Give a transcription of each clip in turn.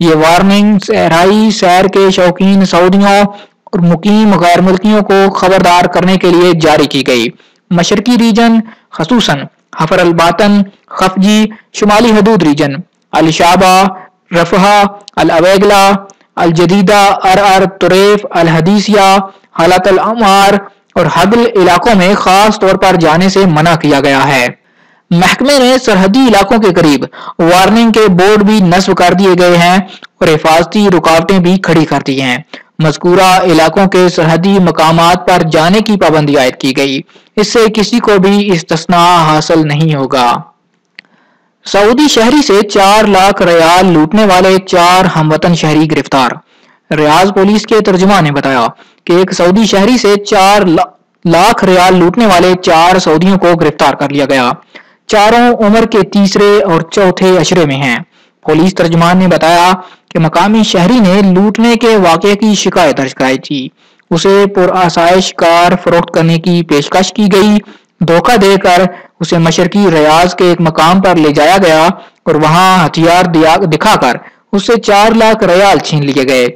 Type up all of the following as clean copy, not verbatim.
یہ وارننگ صحرائی سیر کے شوقین سعودیوں اور مقیم غیر ملکیوں کو خبردار کرنے کے لیے جاری کی گئی۔ مشرقی ریجن خصوصاً حفر الباطن، خفجی، شمالی حدود ریجن، الشعبہ، رفحہ، العویگلہ، الجدیدہ، ارعر، طریف، الحدیثیہ، حالت العمار اور حدل علاقوں میں خاص طور پر جانے سے منع کیا گیا ہے۔ محکمے نے سرحدی علاقوں کے قریب وارننگ کے بورڈ بھی نصب کر دیے گئے ہیں اور حفاظتی رکاوٹیں بھی کھڑی کر دی ہیں۔ مذکورہ علاقوں کے سرحدی مقامات پر جانے کی پابندی عائد کی گئی، اس سے کسی کو بھی استثناء حاصل نہیں ہوگا۔ سعودی شہری سے 4 لاکھ ریال لوٹنے والے 4 ہم وطن شہری گرفتار۔ ریاض پولیس کے ترجمان نے بتایا کہ ایک سعودی شہری سے 4 لاکھ ریال لوٹنے والے 4 سعودیوں کو گرفتار کر لیا گیا۔ چاروں عمر کے تیسرے اور چوتھے عشرے میں ہیں۔ پولیس ترجمان نے بتایا کہ مقامی شہری نے لوٹنے کے واقعے کی شکایت درج کرائی تھی۔ اسے پرآسائش کار فروخت کرنے کی پیشکش کی گئی۔ دھوکہ دے کر اسے مشرقی ریاض کے ایک مقام پر لے جایا گیا اور وہاں ہتھیار دکھا کر اس سے 4 لاکھ ریال چھین لیے گئے۔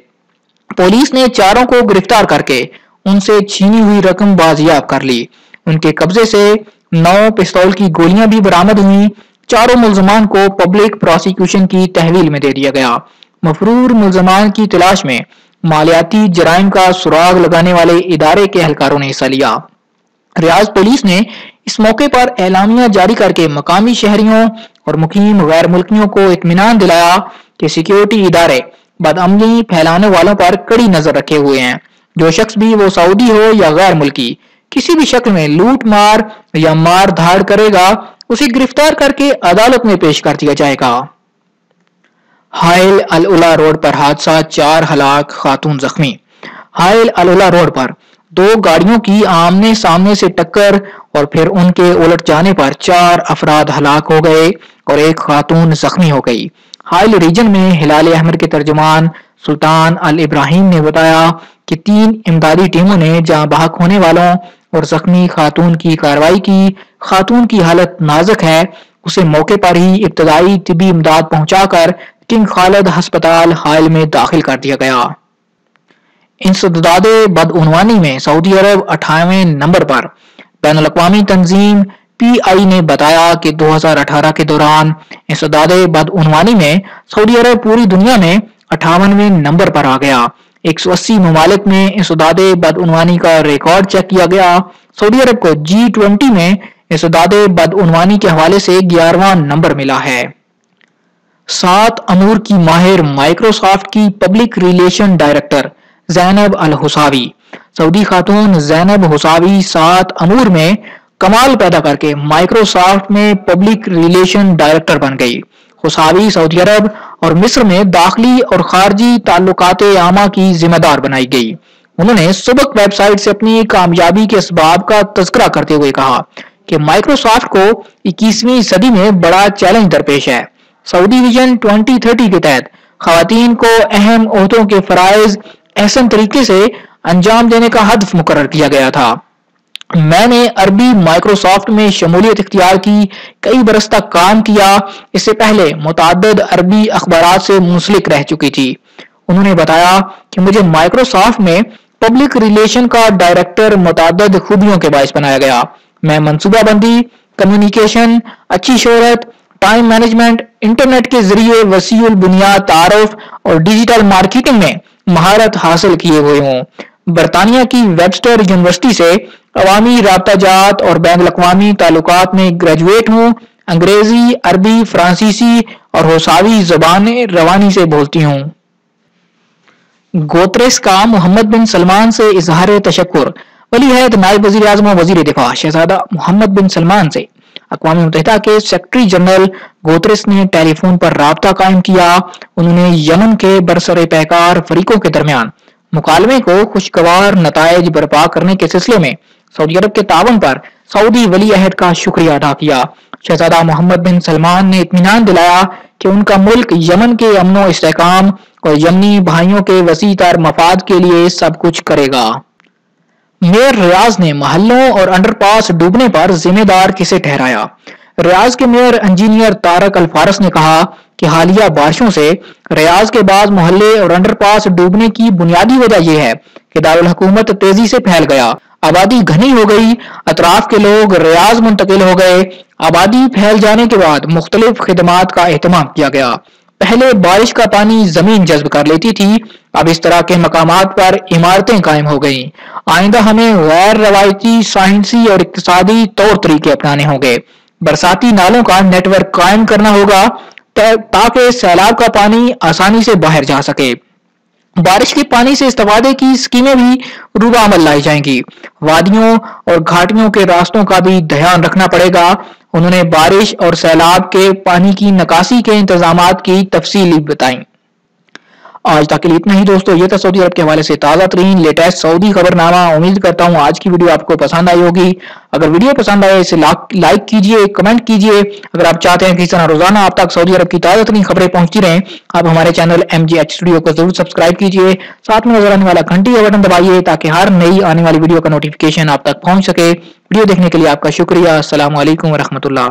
پولیس نے چاروں کو گرفتار کر کے ان سے چھینی ہوئی رقم بازیاب کر لی۔ ان کے قبضے سے 9 پستول کی گولیاں بھی برآمد ہوئیں۔ چاروں ملزمان کو پبلک پروسیکیوشن کی تحویل میں دے دیا گیا۔ مفرور ملزمان کی تلاش میں مالیاتی جرائم کا سراغ لگانے والے ادارے کے اہلکاروں نے حصہ لیا۔ ریاض پولیس نے اس موقع پر اعلامیہ جاری کر کے مقامی شہریوں اور مقیم غیر ملکیوں کو اطمینان دلایا کہ سیکیورٹی ادارے بدامنی پھیلانے والوں پر کڑی نظر رکھے ہوئے ہیں۔ جو شخص بھی وہ سعودی ہو یا غیر ملکی کسی بھی شکل میں لوٹ مار یا مار دھاڑ کرے گا اسے گرفتار کر کے عدالت میں پیش کر دیا جائے گا۔ حائل العلا روڈ پر حادثہ، 4 ہلاک، خاتون زخمی۔ حائل العلا روڈ پر 2 گاڑیوں کی آمنے سامنے سے ٹکر اور پھر ان کے الٹ جانے پر 4 افراد ہلاک ہو گئے اور 1 خاتون زخمی ہو گئی۔ حائل ریجن میں ہلال احمر کے ترجمان سلطان الابراہیم نے بتایا کہ 3 امدادی ٹیموں نے جاں بحق ہونے والوں اور زخمی خاتون کی کارروائی کی۔ خاتون کی حالت نازک ہے، اسے موقع پر ہی ابتدائی طبی امداد پہنچا کر کنگ خالد ہسپتال حائل میں داخل کر دیا گیا۔ انسداد بدعنوانی میں سعودی عرب 58ویں نمبر پر۔ بین الاقوامی تنظیم PI نے بتایا کہ 2018 کے دوران انسداد بدعنوانی میں سعودی عرب پوری دنیا میں 58ویں نمبر پر آ گیا۔ 180 ممالک میں انسداد بدعنوانی کا ریکارڈ چیک کیا گیا۔ سعودی عرب کو G20 میں انسداد بدعنوانی کے حوالے سے 11واں نمبر ملا ہے۔ 7 امور کی ماہر مائیکروسافٹ کی پبلک ریلیشن ڈائریکٹر زینب الحصاوی۔ سعودی خاتون زینب حصاوی 7 امور میں کمال پیدا کر کے مائیکروسافٹ میں پبلک ریلیشن ڈائریکٹر بن گئی۔ حصاوی سعودی عرب اور مصر میں داخلی اور خارجی تعلقات عامہ کی ذمہ دار بنائی گئی۔ انہوں نے سبق ویب سائٹ سے اپنی کامیابی کے اسباب کا تذکرہ کرتے ہوئے کہا کہ مائیکروسافٹ کو 21ویں صدی میں بڑا چیلنج درپیش ہے۔ سعودی ویژن 2030 کے تحت خواتین کو اہم عہدوں کے فرائض احسن طریقے سے انجام دینے کا ہدف مقرر کیا گیا تھا۔ میں نے عربی مائیکروسافٹ میں شمولیت اختیار کی، کئی برس تک کام کیا، اس سے پہلے متعدد عربی اخبارات سے منسلک رہ چکی تھی۔ انہوں نے بتایا کہ مجھے مائیکروسافٹ میں پبلک ریلیشن کا ڈائریکٹر متعدد خوبیوں کے باعث بنایا گیا۔ میں منصوبہ بندی، کمیونیکیشن، اچھی شہرت، ٹائم مینجمنٹ، انٹرنیٹ کے ذریعے وسیع البنیاد تعارف اور ڈیجیٹل مارکیٹنگ میں مہارت حاصل کیے ہوئے ہوں۔ برطانیہ کی ویبسٹر یونیورسٹی سے عوامی رابطہ جات اور بین الاقوامی تعلقات میں گریجویٹ ہوں۔ انگریزی، عربی، فرانسیسی اور حصاوی زبانیں روانی سے بولتی ہوں۔ گوتریس کا محمد بن سلمان سے اظہار تشکر۔ ولی عہد نائب وزیر اعظم و وزیر دفاع شہزادہ محمد بن سلمان سے اقوام متحدہ کے سیکرٹری جنرل گوتریس نے ٹیلی فون پر رابطہ قائم کیا۔ انہوں نے یمن کے برسر پیکار فریقوں کے درمیان مکالمے کو خوشگوار نتائج برپا کرنے کے سلسلے میں سعودی عرب کے تعاون پر سعودی ولی عہد کا شکریہ ادا کیا۔ شہزادہ محمد بن سلمان نے اطمینان دلایا کہ ان کا ملک یمن کے امن و استحکام اور یمنی بھائیوں کے وسیع تر مفاد کے لیے سب کچھ کرے گا۔ میئر ریاض نے محلوں اور انڈر پاس ڈوبنے پر ذمہ دار کسے ٹھہرایا؟ ریاض کے میئر انجینئر طارق الفارس نے کہا کہ حالیہ بارشوں سے ریاض کے بعض محلے اور انڈر پاس ڈوبنے کی بنیادی وجہ یہ ہے کہ دارالحکومت تیزی سے پھیل گیا، آبادی گھنی ہو گئی، اطراف کے لوگ ریاض منتقل ہو گئے، آبادی پھیل جانے کے بعد مختلف خدمات کا اہتمام کیا گیا۔ پہلے بارش کا پانی زمین جذب کر لیتی تھی، اب اس طرح کے مقامات پر عمارتیں قائم ہو گئیں۔ آئندہ ہمیں غیر روایتی سائنسی اور اقتصادی طور طریقے اپنانے ہوں گے۔ برساتی نالوں کا نیٹ ورک قائم کرنا ہوگا تاکہ سیلاب کا پانی آسانی سے باہر جا سکے۔ بارش کے پانی سے استفادے کی اسکیمیں بھی روبہ عمل لائی جائیں گی۔ وادیوں اور گھاٹیوں کے راستوں کا بھی دھیان رکھنا پڑے گا۔ انہوں نے بارش اور سیلاب کے پانی کی نکاسی کے انتظامات کی تفصیل بتائیں۔ آج تک کے لیے اتنا ہی دوستو، یہ تھا سعودی عرب کے حوالے سے تازہ ترین لیٹسٹ سعودی خبر نامہ۔ امید کرتا ہوں آج کی ویڈیو آپ کو پسند آئی ہوگی۔ اگر ویڈیو پسند آئے اسے لائک کیجئے، کمنٹ کیجئے۔ اگر آپ چاہتے ہیں کہ اس طرح روزانہ آپ تک سعودی عرب کی تازہ ترین خبریں پہنچتی رہیں، آپ ہمارے چینل MGH اسٹوڈیو کو ضرور سبسکرائب کیجئے، ساتھ میں نظر آنے والا گھنٹی کا بٹن دبائیے تاکہ ہر نئی آنے والی ویڈیو کا نوٹیفیکیشن آپ تک پہنچ سکے۔ ویڈیو دیکھنے کے لیے آپ کا شکریہ۔ السلام علیکم ورحمۃ اللہ۔